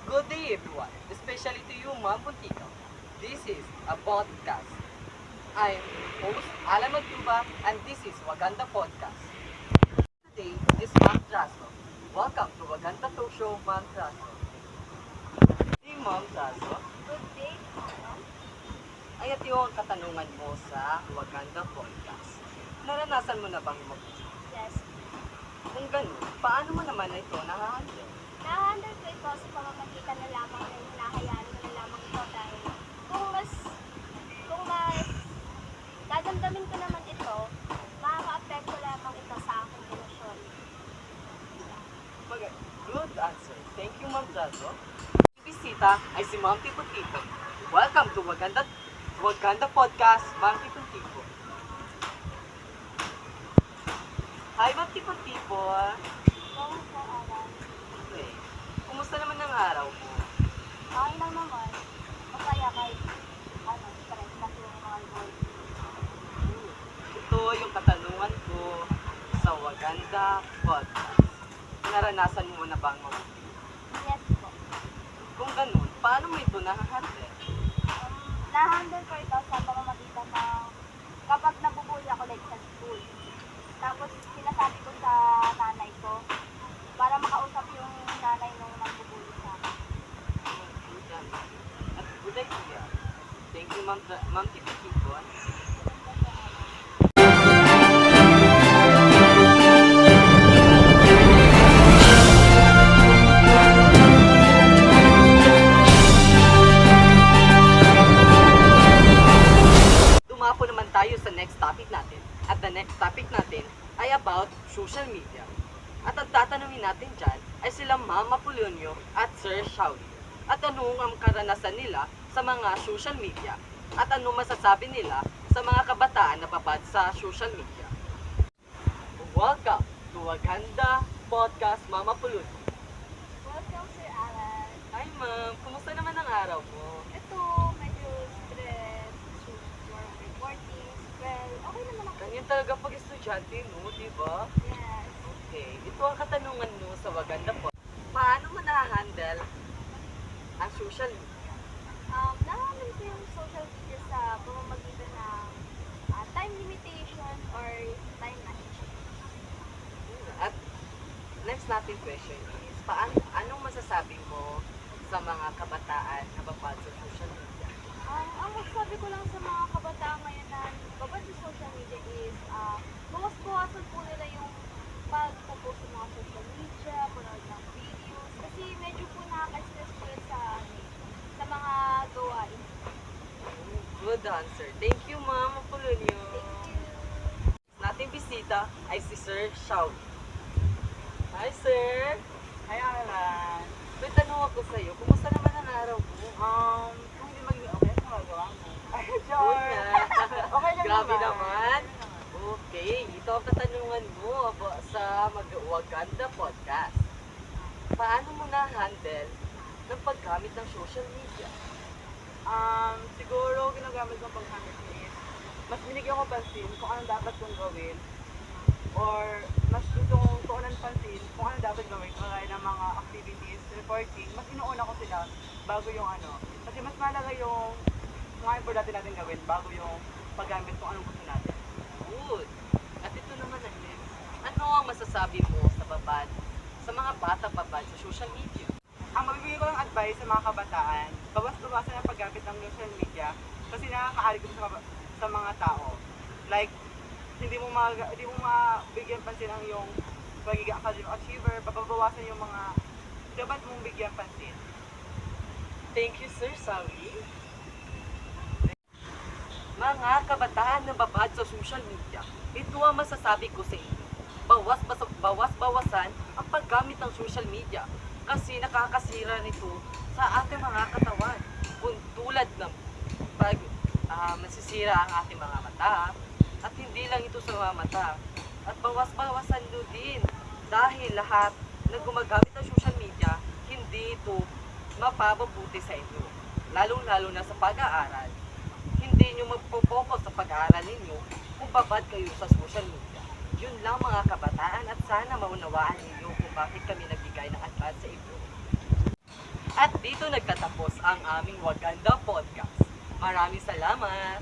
Good day everyone, especially to you Ma'am Puntikaw. This is a podcast. I'm host Alan Magtuba and this is Waganda Podcast. Today is Ma'am Traso. Welcome to Waganda Talk Show, Ma'am Traso. Si Ma'am Traso, Good day, ma'am. ay ito yung katanungan mo sa Waganda Podcast. Naranasan mo na bang Yes. Kung ganun, paano mo naman ito nahahandle? Na-handle ko ito sa pamamagitan na lamang na hinahayaan ko na lamang ito dahil kung mas dadamdamin ko naman ito, makaka-apekto lamang ito sa aking emosyon. Good answer. Thank you, Ma'am Traso. Bisita ay si Ma'am Tipo-Tipo. Welcome to Waganda Podcast, Ma'am Tipo-Tipo. Hi, Ma'am Tipo-Tipo. Kung sa alam, Okay. Kumusta naman ang araw mo? okay lang naman. Masaya kahit stress kasi yung mga goal. Ito yung katanungan ko sa Waganda Podcast. Naranasan mo na bang Yes po. Kung ganun, paano mo ito nahahandle? Na-handle ko ito sa pamamagitan ng kapag nabubuli ako like sa school. Tapos sinasabi ko sa nanay ko para makausap yung nanay nung nagbubuli sa akin. At good idea. Thank you, Ma'am Tipo-Tipo. Dumapo naman tayo sa next topic natin. At the next topic natin ay about social media. At ang tatanungin natin dyan ay sila Ma'am Apolonio at Sir Shauli. At ano ang karanasan nila sa mga social media? At ano masasabi nila sa mga kabataan na babad sa social media? Welcome to Waganda Podcast, Ma'am Apolonio. Welcome, Sir Alan. Hi Ma'am, kumusta naman ang araw mo? Ito, medyo stress, more reporting, well, okay naman ako. Ganyan talaga pag estudyante, no? Diba? Yes. Okay, ito ang katanungan mo sa Waganda po. Paano mo na-handle ang social media? Nahamin ko yung social media sa pamamagitan ng time limitation or time management. At next natin question is, anong masasabi mo sa mga kabataan na babad sa social media? Ang masasabi ko lang sa mga kabataan ngayon na babad sa social media is, bawas-bawasan po nila yung pag-post sa mga social media, panood ng videos, kasi medyo po nakaka-stress po yun sa mga gawain. Good answer. Thank you, Ma'am Apolonio. Thank you. Nating bisita ay si Sir Shauli. Hi, Sir! Hi, Alan. May tanong ako sa'yo, kumusta naman ang araw mo? Kung hindi maging okay, ano magawa mo? Ay, Good Char! na. Okay lang Grabe naman. naman. Okay, ito ang katanungan mo sa Waganda Podcast. Paano mo na-handle ng paggamit ng social media? Siguro ginagamit ko pag-handle is, mas binigyan ko pansin kung ano dapat kong gawin or mas gusto kong tuunan pansin kung ano dapat gawin kagaya ng mga activities, reporting, mas inuuna ko sila bago yung kasi mas malaga yung mga importante natin gawin bago yung paggamit kung anong gusto natin. Good. At ito naman ang next. Ano ang masasabi mo sa mga bata babad sa social media? Ang mabibigay ko lang advice sa mga kabataan, bawas-bawasan ang paggamit ng social media kasi nakakahaligom sa mga tao. Like, hindi mo mabigyan pansin ang yung pagiging academic achiever, babawasan yung mga dapat mong bigyan pansin. Thank you, Sir Sawi. Mga kabataan na babad sa social media, ito ang masasabi ko sa inyo. Bawas-bawasan ang paggamit ng social media. kasi nakakasira nito sa ating mga katawan. Kung tulad ng pag masisira ang ating mga mata, at hindi lang ito sa mga mata, at bawas-bawasan nyo din dahil lahat na gumagamit ng social media, hindi ito mapapabuti sa inyo. Lalong-lalo na sa pag-aaral. Hindi nyo magpo-focus sa pag-aaral ninyo kung babad kayo sa social media. Yun lang mga kabataan at sana maunawaan ninyo kung bakit kami nagbigay ng advance sa inyo. At dito nagtatapos ang aming Waganda Podcast. Maraming salamat!